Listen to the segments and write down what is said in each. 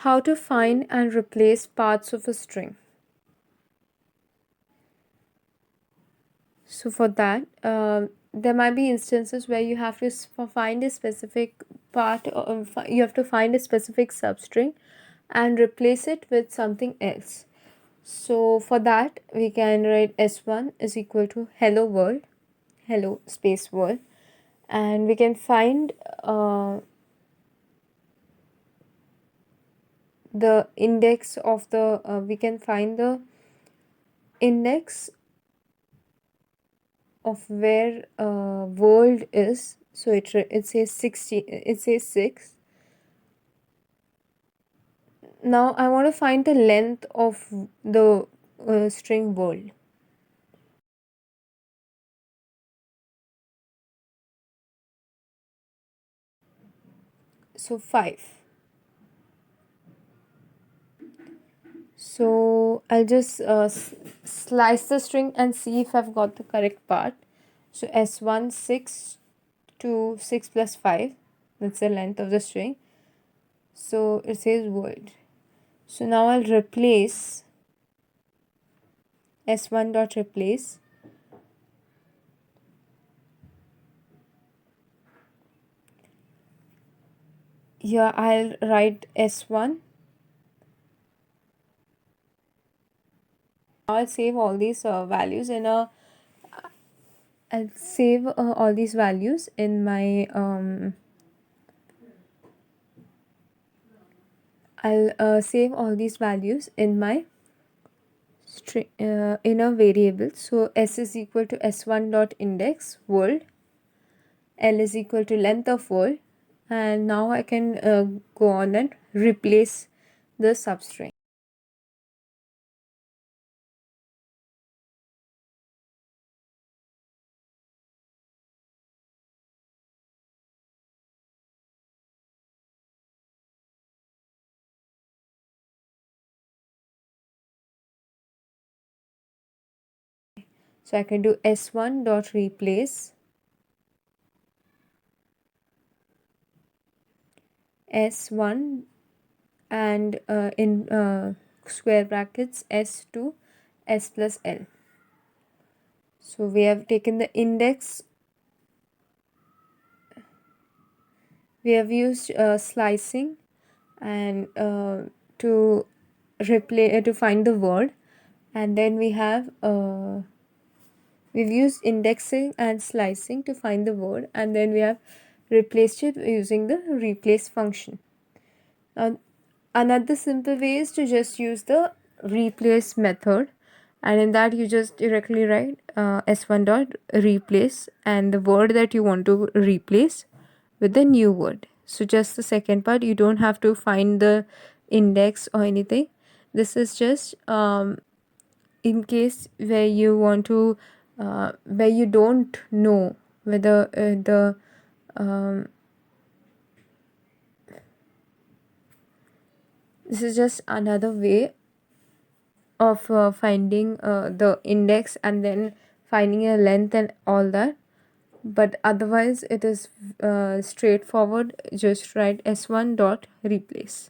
How to find and replace parts of a string. So for that, there might be instances where you have to find a specific part, or you have to find a specific substring and replace it with something else. So for that, we can write s1 is equal to hello world, hello space world, and we can find the index of the we can find the index of where world is. So it says 60, it says 6. Now I want to find the length of the string world. So 5. So I'll just slice the string and see if I've got the correct part. So s1 6 to 6 plus 5, that's the length of the string. So it says world. So now I'll replace s1 dot replace. Here I'll write s1. Now I'll save all these values in a I'll save all these values in my I'll save all these values in my string in a variable. So s is equal to s1 dot index world, l is equal to length of world, and now I can go on and replace the substring. So I can do s1 dot replace s1 and in square brackets s2 s plus l. So we have taken the index, we have used slicing and to replace to find the word, and then we have we've used indexing and slicing to find the word, and then we have replaced it using the replace function. Now another simple way is to just use the replace method, and in that you just directly write s1 dot replace and the word that you want to replace with the new word. So just the second part, you don't have to find the index or anything. This is just in case where you want to where you don't know whether the this is just another way of finding the index and then finding a length and all that, but otherwise it is straightforward. Just write s1 dot replace.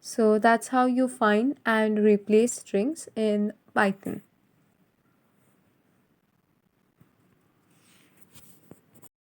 So that's how you find and replace strings in Python.